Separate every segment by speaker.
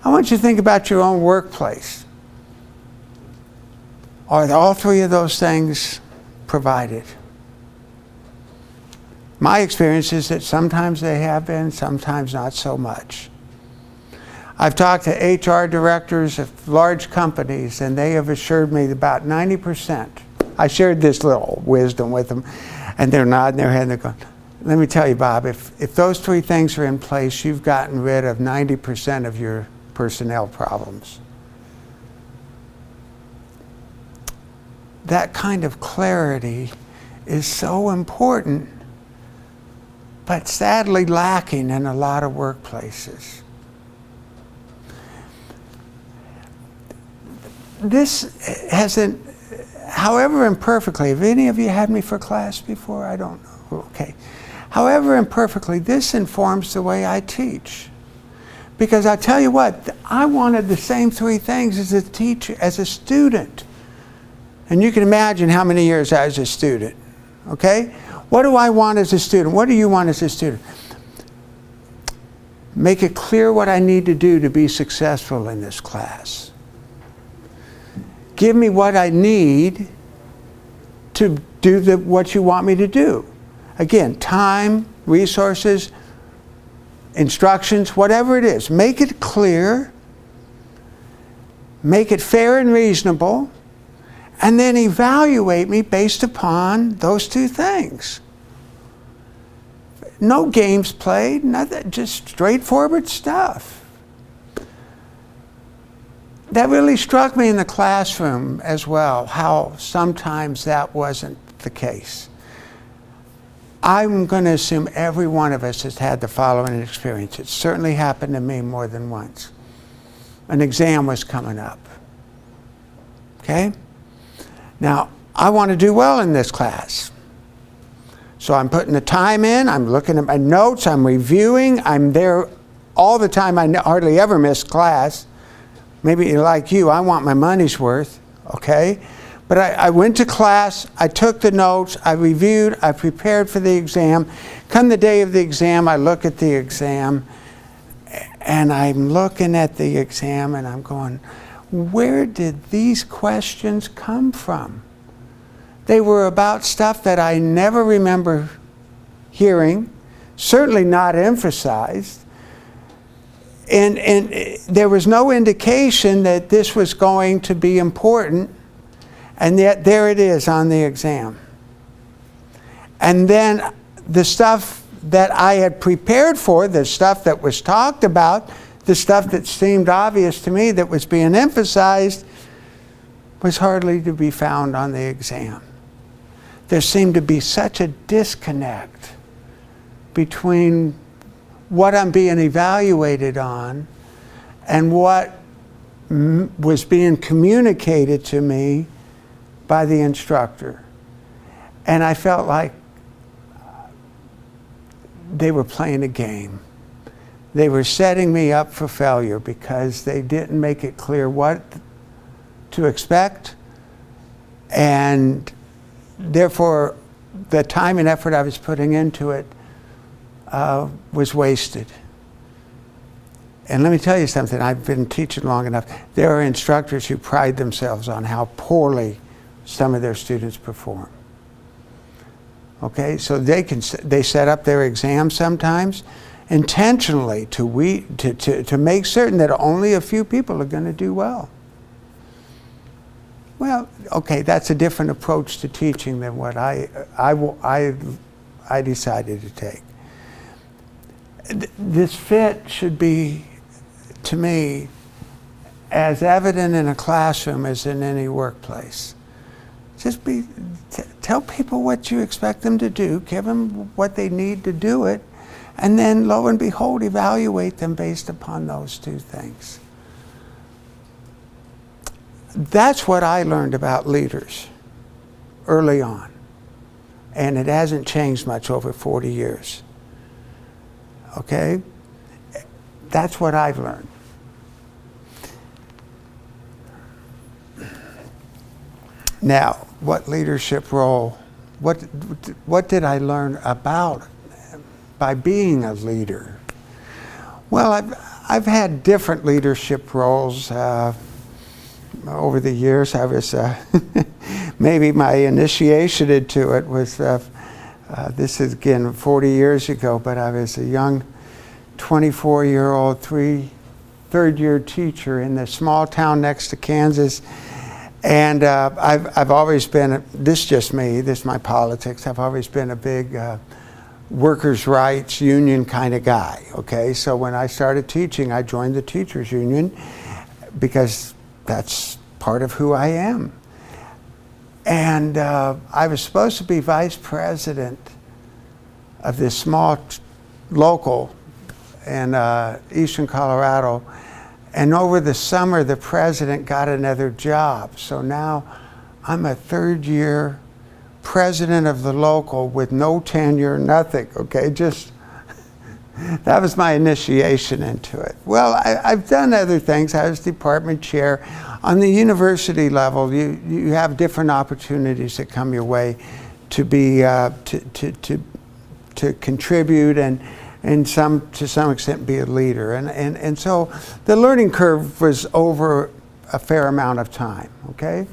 Speaker 1: I want you to think about your own workplace. Are all three of those things provided? My experience is that sometimes they have been, sometimes not so much. I've talked to HR directors of large companies, and they have assured me that about 90%. I shared this little wisdom with them, and they're nodding their head and they're going, let me tell you, Bob, if those three things are in place, you've gotten rid of 90% of your personnel problems. That kind of clarity is so important, but sadly lacking in a lot of workplaces. This hasn't, however imperfectly, have any of you had me for class before? I don't know. Okay. However imperfectly, this informs the way I teach. Because I tell you what, I wanted the same three things as a teacher, as a student. And you can imagine how many years I was a student. Okay? What do I want as a student? What do you want as a student? Make it clear what I need to do to be successful in this class. Give me what I need to do what you want me to do. Again, time, resources, instructions, whatever it is. Make it clear, make it fair and reasonable, and then evaluate me based upon those two things. No games played, nothing, just straightforward stuff. That really struck me in the classroom as well, how sometimes that wasn't the case. I'm going to assume every one of us has had the following experience. It certainly happened to me more than once. An exam was coming up. Okay? Now, I want to do well in this class. So I'm putting the time in, I'm looking at my notes, I'm reviewing, I'm there all the time. I hardly ever miss class. Maybe like you, I want my money's worth, okay? But I went to class, I took the notes, I reviewed, I prepared for the exam. Come the day of the exam, I look at the exam, and I'm looking at the exam and I'm going, where did these questions come from? They were about stuff that I never remember hearing, certainly not emphasized. And there was no indication that this was going to be important, and yet there it is on the exam. And then the stuff that I had prepared for, the stuff that was talked about, the stuff that seemed obvious to me that was being emphasized, was hardly to be found on the exam. There seemed to be such a disconnect between what I'm being evaluated on and what was being communicated to me by the instructor. And I felt like they were playing a game. They were setting me up for failure because they didn't make it clear what to expect, and therefore the time and effort I was putting into it was wasted. And let me tell you something, I've been teaching long enough. There are instructors who pride themselves on how poorly some of their students perform. Okay, so they set up their exams sometimes intentionally to make certain that only a few people are going to do well. Well, okay, that's a different approach to teaching than what I decided to take. This fit should be, to me, as evident in a classroom as in any workplace. Just tell people what you expect them to do, give them what they need to do it, and then lo and behold, evaluate them based upon those two things. That's what I learned about leaders early on, and it hasn't changed much over 40 years. Okay? That's what I've learned. Now, what leadership role, what did I learn about by being a leader? Well, I've had different leadership roles over the years. I was maybe my initiation into it was this is again 40 years ago, but I was a young 24-year-old third-year teacher in the small town next to Kansas. And I've always been, this is just me, this is my politics, I've always been a big workers' rights union kind of guy, okay? So when I started teaching, I joined the teachers union because that's part of who I am. And I was supposed to be vice president of this small local in eastern Colorado. And over the summer, the president got another job. So now I'm a third-year president of the local with no tenure, nothing, okay? Just, that was my initiation into it. Well, I've done other things. I was department chair. On the university level, you have different opportunities that come your way to be, to contribute and to some extent be a leader. And so the learning curve was over a fair amount of time, okay?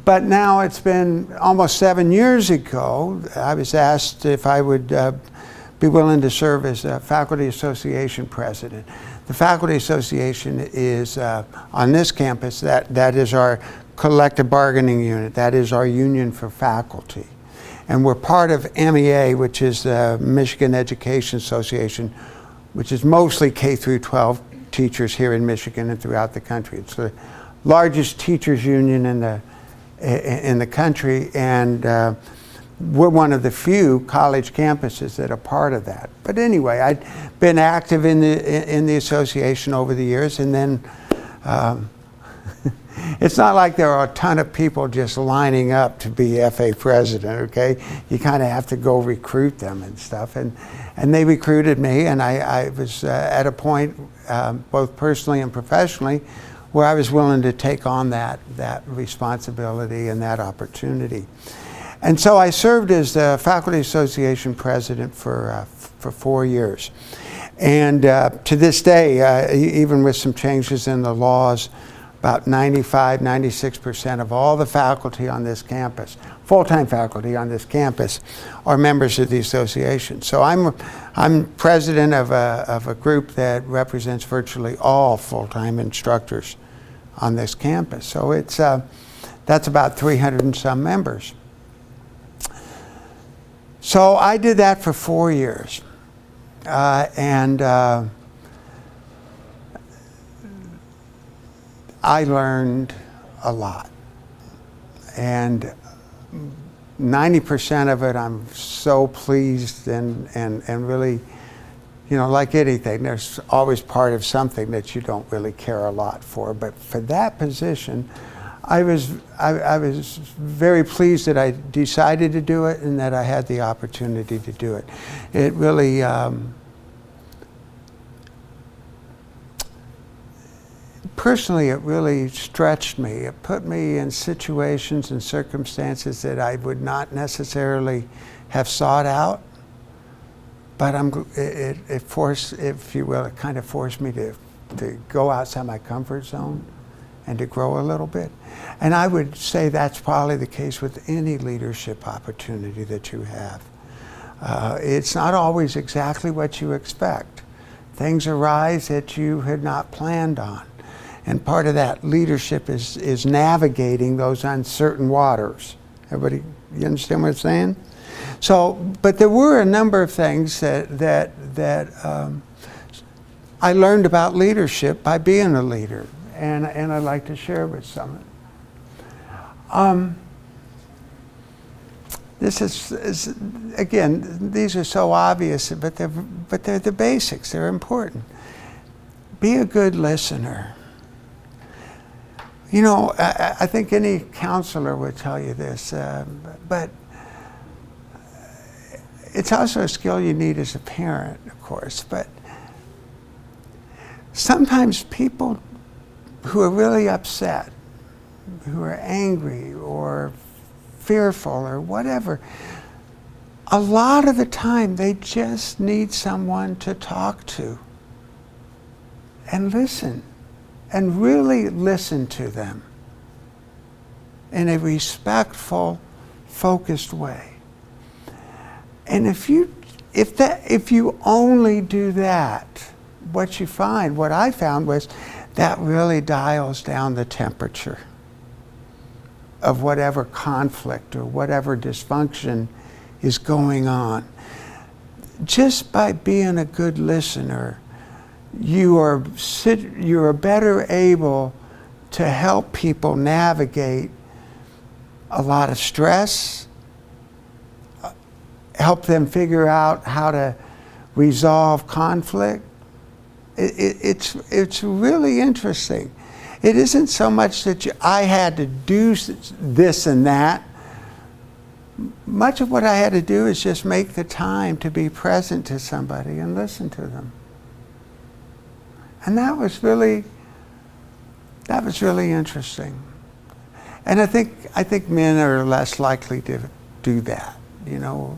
Speaker 1: But now it's been almost 7 years ago, I was asked if I would be willing to serve as a faculty association president. The faculty association is on this campus, that is our collective bargaining unit, that is our union for faculty. And we're part of MEA, which is the Michigan Education Association, which is mostly K through 12 teachers here in Michigan and throughout the country. It's the largest teachers union in the country, and we're one of the few college campuses that are part of that. But anyway, I'd been active in the association over the years, and then it's not like there are a ton of people just lining up to be FA president, okay? You kind of have to go recruit them and stuff. And they recruited me, and I was at a point, both personally and professionally, where I was willing to take on that responsibility and that opportunity. And so I served as the Faculty Association president for 4 years. And to this day, even with some changes in the laws, about 96% of all the faculty on this campus, full-time faculty on this campus, are members of the association. So I'm president of a group that represents virtually all full-time instructors on this campus. So it's that's about 300 and some members. So I did that for 4 years, and I learned a lot, and 90% of it I'm so pleased and really, you know, like anything, there's always part of something that you don't really care a lot for. But for that position, I was very pleased that I decided to do it and that I had the opportunity to do it. It really personally, it really stretched me. It put me in situations and circumstances that I would not necessarily have sought out. But it forced, if you will, it kind of forced me to go outside my comfort zone and to grow a little bit. And I would say that's probably the case with any leadership opportunity that you have. It's not always exactly what you expect. Things arise that you had not planned on. And part of that leadership is navigating those uncertain waters. Everybody, you understand what I'm saying? So, but there were a number of things that I learned about leadership by being a leader, and I'd like to share with some. This is again, these are so obvious, but they're the basics. They're important. Be a good listener. You know, I think any counselor would tell you this, but it's also a skill you need as a parent, of course. But sometimes people who are really upset, who are angry or fearful or whatever, a lot of the time they just need someone to talk to. and listen, and really listen to them in a respectful, focused way. And if you only do that, what I found was that really dials down the temperature of whatever conflict or whatever dysfunction is going on. Just by being a good listener, you are better able to help people navigate a lot of stress, help them figure out how to resolve conflict. It's really interesting. It isn't so much that I had to do this and that. Much of what I had to do is just make the time to be present to somebody and listen to them. And that was really interesting. And I think men are less likely to do that. You know,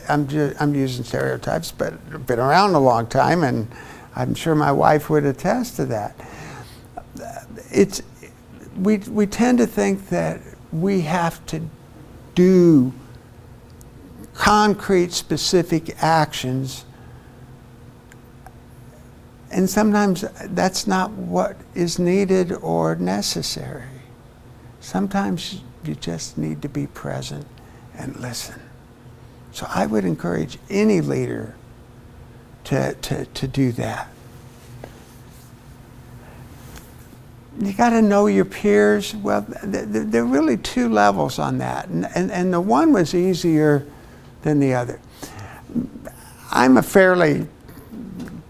Speaker 1: I'm using stereotypes, but I've been around a long time, and I'm sure my wife would attest to that. We tend to think that we have to do concrete, specific actions, and sometimes that's not what is needed or necessary. Sometimes you just need to be present and listen. So I would encourage any leader to do that. You got to know your peers. Well, there are really two levels on that, and the one was easier than the other. I'm a fairly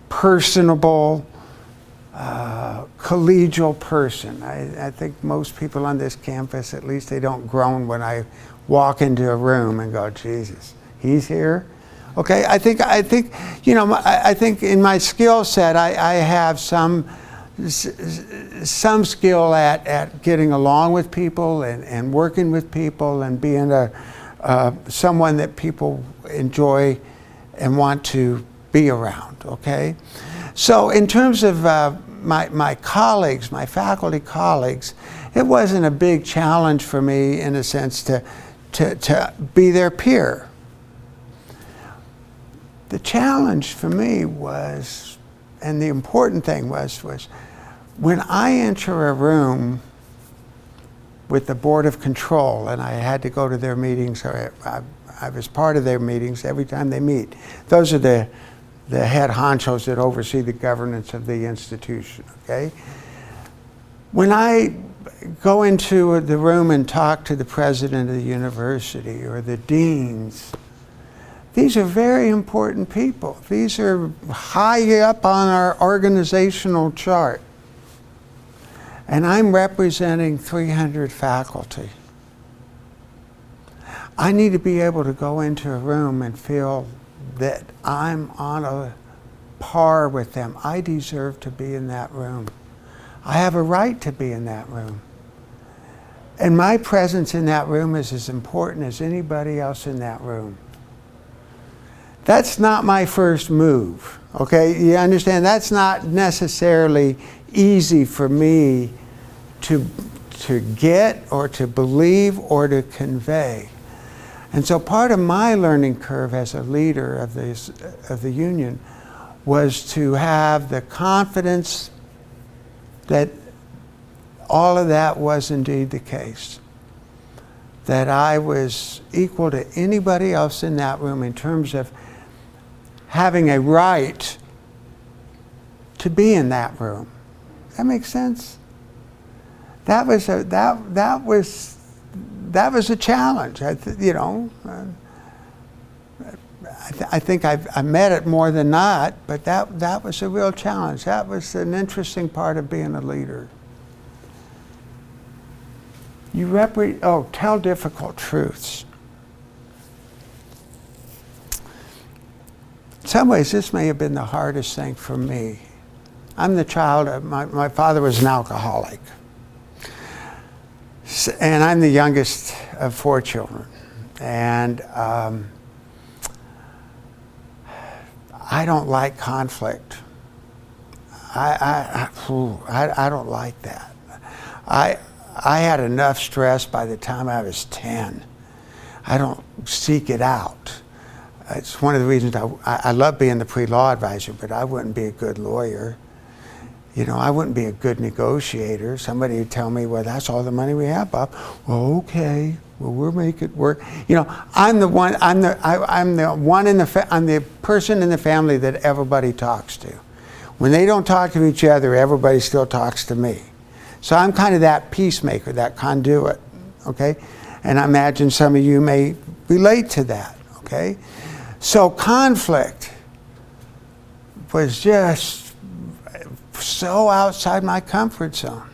Speaker 1: personable, collegial person. I think most people on this campus, at least they don't groan when I walk into a room and go, Jesus, he's here? Okay, I think you know, I think in my skill set I have some skill at getting along with people and working with people and being someone that people enjoy and want to be around, okay? So in terms of my colleagues, my faculty colleagues, it wasn't a big challenge for me in a sense to be their peer. The challenge for me was, and the important thing was when I enter a room with the Board of Control, and I had to go to their meetings, or I was part of their meetings every time they meet. Those are the head honchos that oversee the governance of the institution, okay? When I go into the room and talk to the president of the university or the deans, these are very important people. These are high up on our organizational chart. And I'm representing 300 faculty. I need to be able to go into a room and feel that I'm on a par with them. I deserve to be in that room. I have a right to be in that room. And my presence in that room is as important as anybody else in that room. That's not my first move, okay? You understand? That's not necessarily easy for me to get or to believe or to convey. And so part of my learning curve as a leader of the union was to have the confidence that all of that was indeed the case. That I was equal to anybody else in that room in terms of having a right to be in that room. That makes sense? That was a challenge. I think I met it more than not, but that was a real challenge. That was an interesting part of being a leader. Tell difficult truths. In some ways, this may have been the hardest thing for me. I'm the child of, my father was an alcoholic. And I'm the youngest of 4 children. And I don't like conflict. I don't like that. I had enough stress by the time I was 10. I don't seek it out. It's one of the reasons I love being the pre-law advisor, but I wouldn't be a good lawyer. You know, I wouldn't be a good negotiator. Somebody would tell me, well, that's all the money we have, Bob. Well, okay. Well, we'll make it work. You know, I'm the person in the family that everybody talks to. When they don't talk to each other, everybody still talks to me. So I'm kind of that peacemaker, that conduit, okay? And I imagine some of you may relate to that, okay? So conflict was just so outside my comfort zone.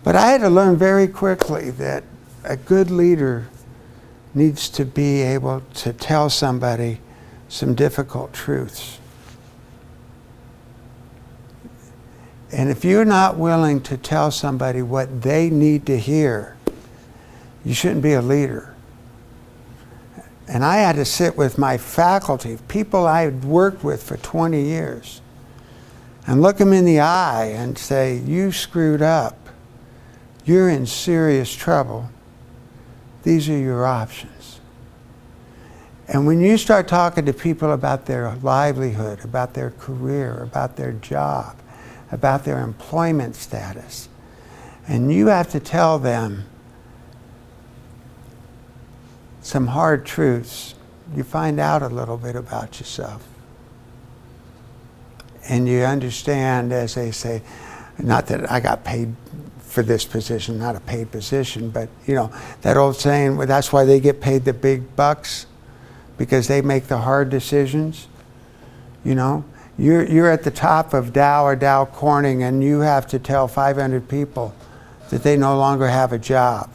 Speaker 1: But I had to learn very quickly that a good leader needs to be able to tell somebody some difficult truths. And if you're not willing to tell somebody what they need to hear, you shouldn't be a leader. And I had to sit with my faculty, people I had worked with for 20 years, and look them in the eye and say, you screwed up. You're in serious trouble. These are your options. And when you start talking to people about their livelihood, about their career, about their job, about their employment status, and you have to tell them some hard truths, you find out a little bit about yourself. And you understand, as they say, not that I got paid for this position, not a paid position, but you know, that old saying, well, that's why they get paid the big bucks, because they make the hard decisions. You know, you're at the top of Dow or Dow Corning, and you have to tell 500 people that they no longer have a job.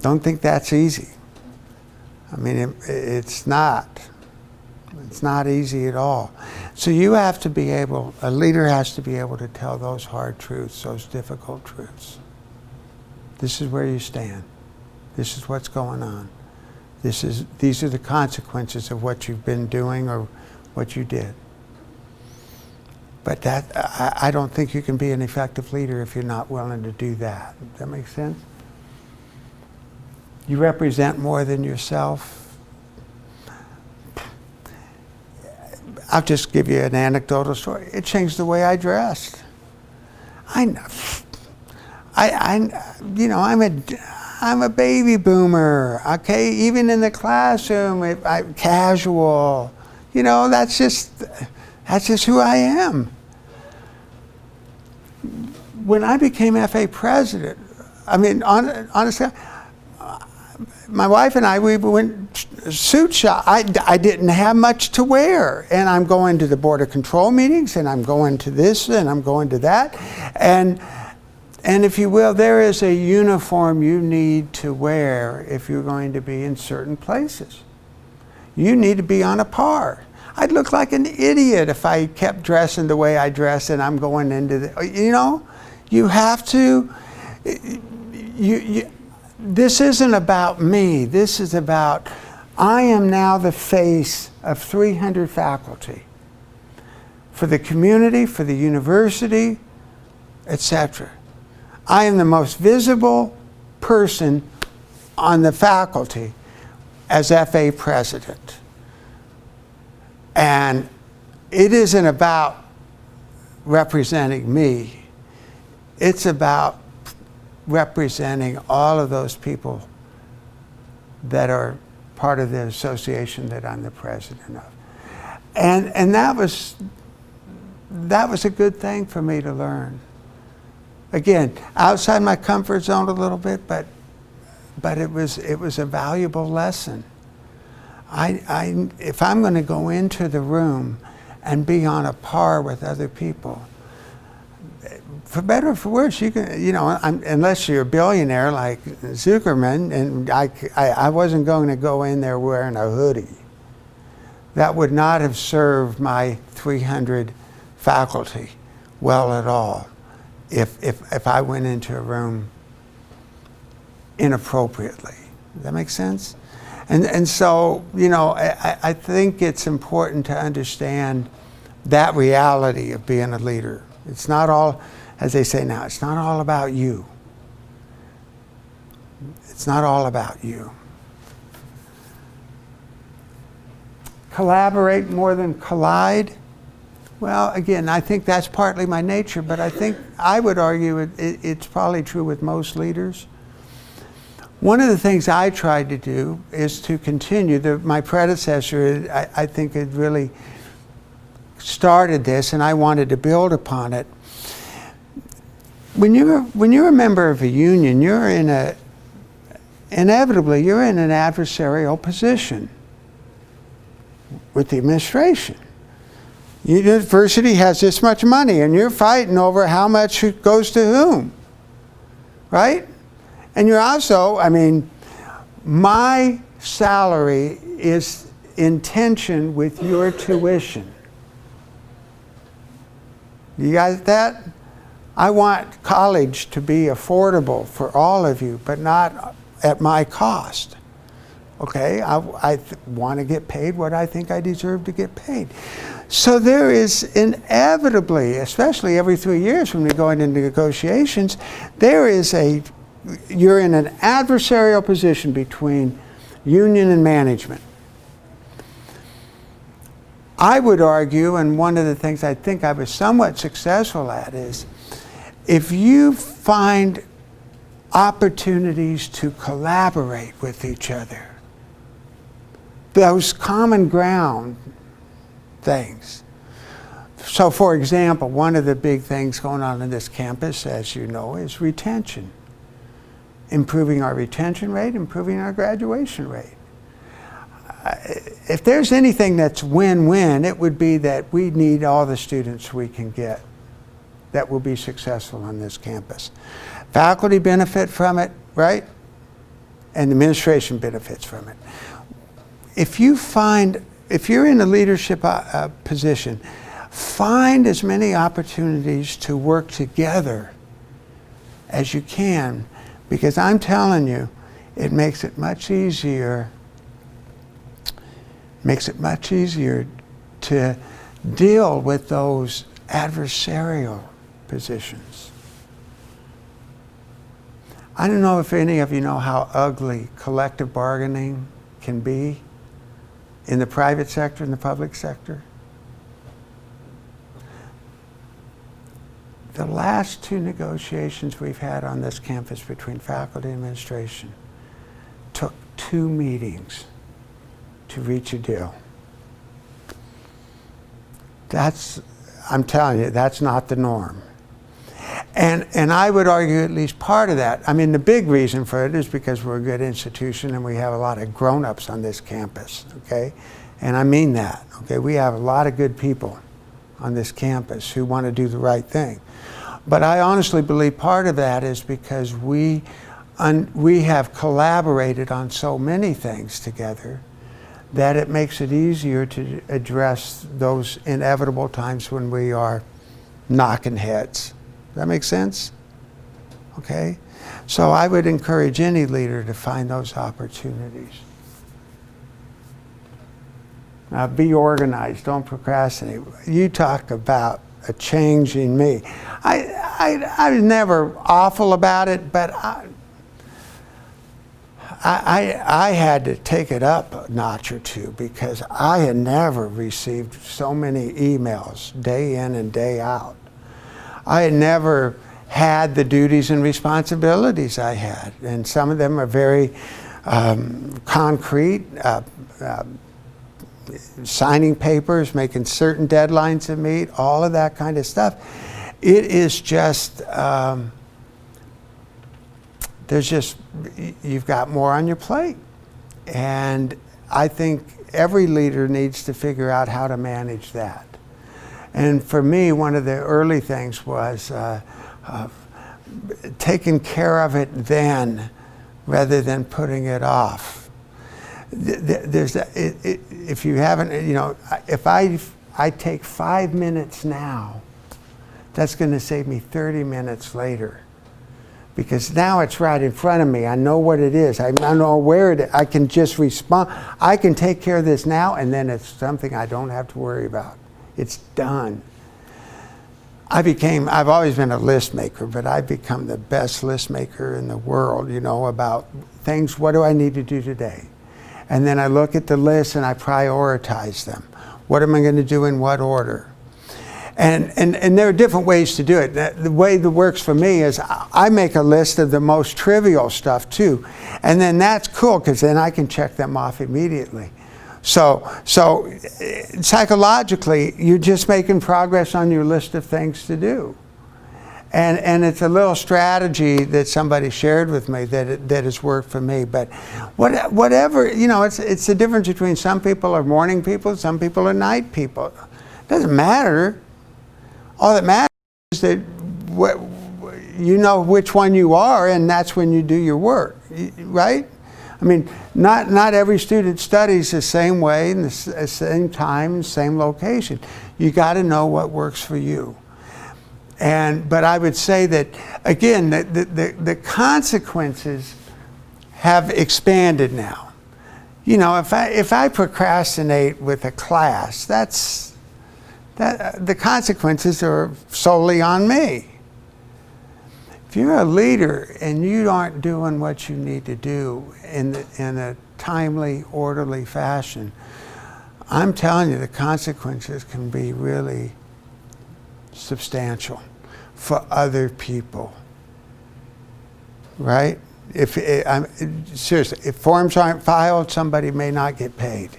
Speaker 1: Don't think that's easy. I mean, it's not. It's not easy at all. So you have to be able, a leader has to be able to tell those hard truths, those difficult truths. This is where you stand. This is what's going on. These are the consequences of what you've been doing or what you did. But I don't think you can be an effective leader if you're not willing to do that. Does that make sense? You represent more than yourself. I'll just give you an anecdotal story. It changed the way I dressed. I'm a baby boomer. Okay, even in the classroom, I'm casual. You know, that's just who I am. When I became FA president, I mean, honestly, my wife and I, we went suit shop. I didn't have much to wear, and I'm going to the board of control meetings, and I'm going to this, and I'm going to that, and if you will, there is a uniform you need to wear if you're going to be in certain places. You need to be on a par. I'd look like an idiot if I kept dressing the way I dress, and I'm going into the, you know, you have to. This isn't about me. This is about, I am now the face of 300 faculty for the community, for the university, etc. I am the most visible person on the faculty as FA president. And it isn't about representing me. It's about representing all of those people that are part of the association that I'm the president of. And that was a good thing for me to learn. Again, outside my comfort zone a little bit, but it was a valuable lesson. If I'm going to go into the room and be on a par with other people, for better or for worse, you can, you know, unless you're a billionaire like Zuckerman, and I wasn't going to go in there wearing a hoodie. That would not have served my 300 faculty well at all if I went into a room inappropriately. Does that make sense? And so, you know, I think it's important to understand that reality of being a leader. It's not all, as they say now, it's not all about you. It's not all about you. Collaborate more than collide. Well, again, I think that's partly my nature, but I would argue it's probably true with most leaders. One of the things I tried to do is to continue. My predecessor, I think, had really started this, and I wanted to build upon it. When you're a member of a union, inevitably you're in an adversarial position with the administration. University has this much money, and you're fighting over how much goes to whom, right? And you're also, my salary is in tension with your tuition. You got that? I want college to be affordable for all of you, but not at my cost. Okay? I want to get paid what I think I deserve to get paid. So there is inevitably, especially every 3 years when we go into negotiations, you're in an adversarial position between union and management. I would argue, and one of the things I think I was somewhat successful at is, if you find opportunities to collaborate with each other, those common ground things. So, for example, one of the big things going on in this campus, as you know, is retention. Improving our retention rate, improving our graduation rate. If there's anything that's win-win, it would be that we need all the students we can get that will be successful on this campus. Faculty benefit from it, right? And administration benefits from it. If you're in a leadership position, find as many opportunities to work together as you can, because I'm telling you, it makes it much easier to deal with those adversarial positions. I don't know if any of you know how ugly collective bargaining can be in the private sector and the public sector. The last 2 negotiations we've had on this campus between faculty and administration took 2 meetings to reach a deal. I'm telling you, that's not the norm. And I would argue at least part of that, the big reason for it is because we're a good institution and we have a lot of grown-ups on this campus, okay? And I mean that, okay? We have a lot of good people on this campus who want to do the right thing. But I honestly believe part of that is because we have collaborated on so many things together that it makes it easier to address those inevitable times when we are knocking heads. Does that make sense? Okay? So I would encourage any leader to find those opportunities. Now, be organized, don't procrastinate. You talk about a change in me. I was never awful about it, but I had to take it up a notch or two, because I had never received so many emails day in and day out. I had never had the duties and responsibilities I had, and some of them are very concrete, signing papers, making certain deadlines to meet, all of that kind of stuff. It is just, you've got more on your plate. And I think every leader needs to figure out how to manage that. And for me, one of the early things was taking care of it then rather than putting it off. If you haven't, if I take 5 minutes now, that's going to save me 30 minutes later. Because now it's right in front of me. I know what it is. I know where it is. I can just respond. I can take care of this now, and then it's something I don't have to worry about It's done. I've always been a list maker, but I've become the best list maker in the world, you know, about things, what do I need to do today? And then I look at the list and I prioritize them. What am I going to do in what order? And there are different ways to do it. The way that works for me is I make a list of the most trivial stuff too. And then that's cool because then I can check them off immediately. So psychologically, you're just making progress on your list of things to do. And it's a little strategy that somebody shared with me that has worked for me. But whatever, you know, it's the difference between some people are morning people, some people are night people. It doesn't matter. All that matters is that you know which one you are, and that's when you do your work, right? I mean, not every student studies the same way, in the same time, same location. You got to know what works for you. But I would say that, again, the consequences have expanded now. You know, if I procrastinate with a class, the consequences are solely on me. If you're a leader and you aren't doing what you need to do in a timely, orderly fashion, I'm telling you, the consequences can be really substantial for other people, right? Seriously, if forms aren't filed, somebody may not get paid.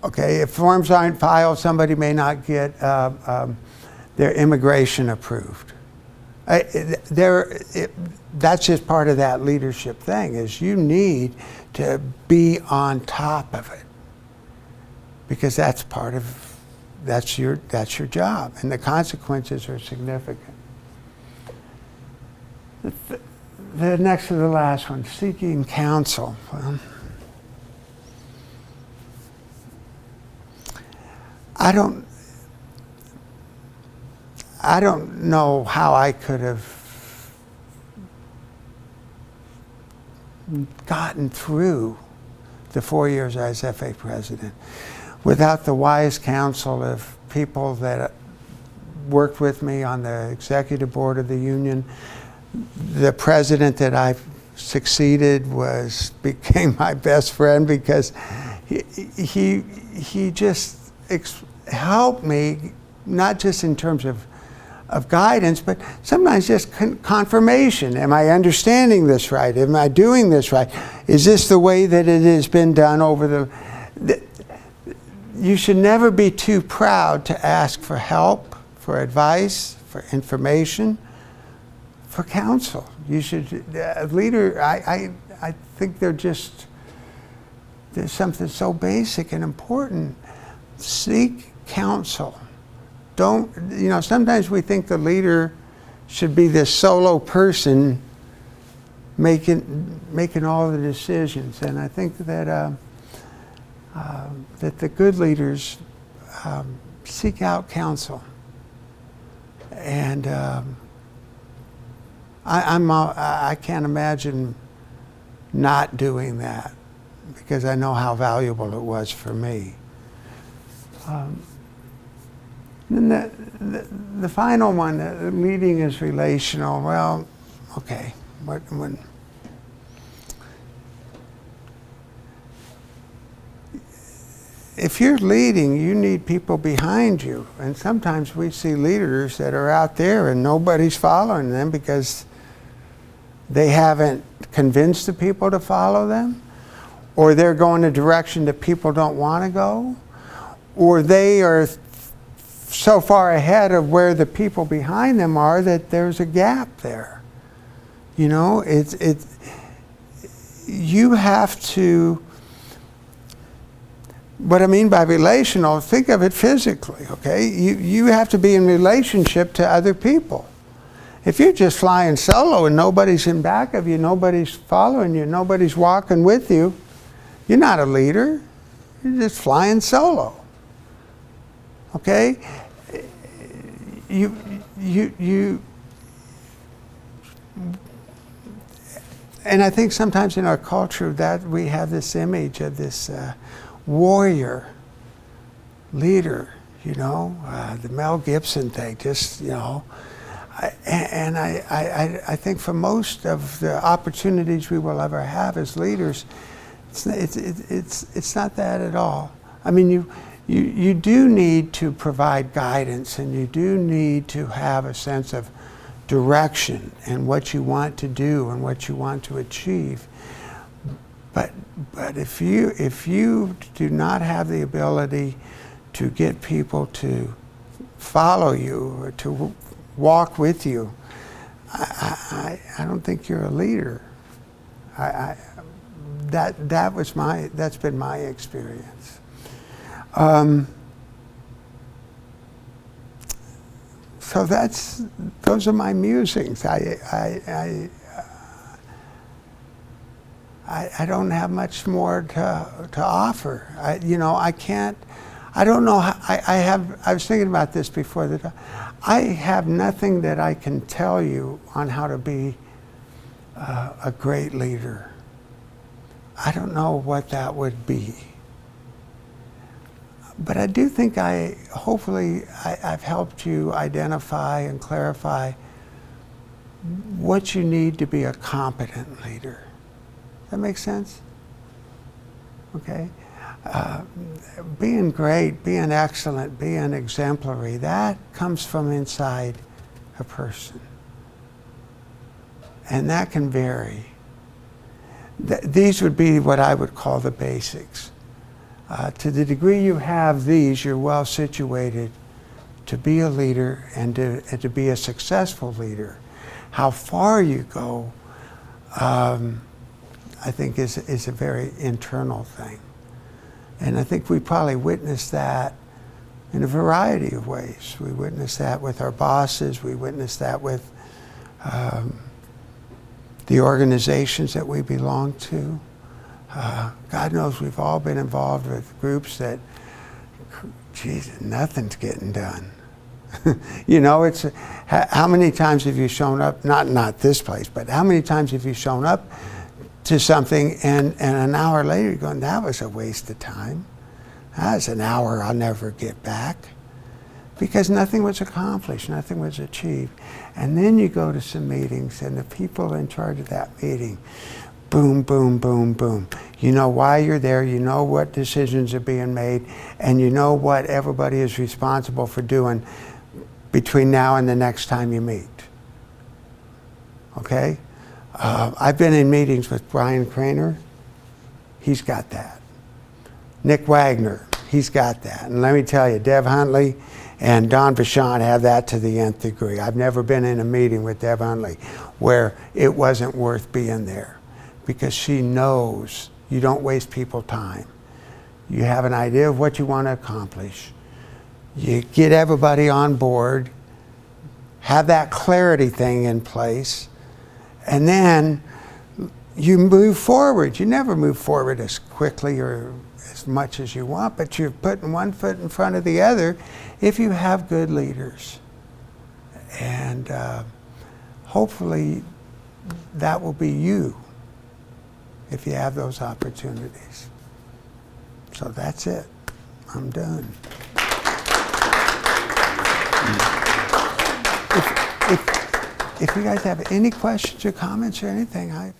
Speaker 1: Okay, if forms aren't filed, somebody may not get their immigration approved. That's just part of that leadership thing, is you need to be on top of it, because that's your job, and the consequences are significant. The next to the last one, seeking counsel. Well, I don't know how I could have gotten through the 4 years I was FA president without the wise counsel of people that worked with me on the executive board of the union. The president that I succeeded became my best friend, because he just helped me, not just in terms of guidance, but sometimes just confirmation. Am I understanding this right? Am I doing this right? Is this the way that it has been done over you should never be too proud to ask for help, for advice, for information, for counsel. You should, a leader, I think there's something so basic and important. Seek counsel. Sometimes we think the leader should be this solo person making all the decisions, and I think that that the good leaders seek out counsel. And I can't imagine not doing that, because I know how valuable it was for me. Then the final one, leading is relational. Well, okay. If you're leading, you need people behind you. And sometimes we see leaders that are out there and nobody's following them because they haven't convinced the people to follow them, or they're going a direction that people don't want to go, or they are so far ahead of where the people behind them are that there's a gap there. You know, you have to, what I mean by relational, think of it physically, okay? You have to be in relationship to other people. If you're just flying solo and nobody's in back of you, nobody's following you, nobody's walking with you, you're not a leader. You're just flying solo. Okay? And I think sometimes in our culture that we have this image of this warrior leader, you know, the Mel Gibson thing, just, you know. I think for most of the opportunities we will ever have as leaders, it's not that at all. I mean, you do need to provide guidance, and you do need to have a sense of direction and what you want to do and what you want to achieve. But if you do not have the ability to get people to follow you or to walk with you, I don't think you're a leader. That's been my experience. So those are my musings. I don't have much more to offer. I don't know how, I was thinking about this before, I have nothing that I can tell you on how to be a great leader. I don't know what that would be. But I do think hopefully I've helped you identify and clarify what you need to be a competent leader. Does that make sense? Okay? Being great, being excellent, being exemplary, that comes from inside a person. And that can vary. These would be what I would call the basics. To the degree you have these, you're well situated to be a leader and to be a successful leader. How far you go, I think is a very internal thing. And I think we probably witness that in a variety of ways. We witness that with our bosses. We witness that with the organizations that we belong to. God knows we've all been involved with groups that, geez, nothing's getting done. You know, it's how many times have you shown up, not this place, but how many times have you shown up to something and an hour later you're going, that was a waste of time. That was an hour I'll never get back. Because nothing was accomplished, nothing was achieved. And then you go to some meetings and the people in charge of that meeting, boom, boom, boom, boom. You know why you're there, you know what decisions are being made, and you know what everybody is responsible for doing between now and the next time you meet. Okay? I've been in meetings with Brian Craner. He's got that. Nick Wagner, he's got that. And let me tell you, Deb Huntley and Don Vachon have that to the nth degree. I've never been in a meeting with Deb Huntley where it wasn't worth being there, because she knows you don't waste people's time. You have an idea of what you want to accomplish. You get everybody on board, have that clarity thing in place, and then you move forward. You never move forward as quickly or as much as you want, but you're putting one foot in front of the other if you have good leaders. And hopefully that will be you if you have those opportunities. So that's it. I'm done. If you guys have any questions or comments or anything,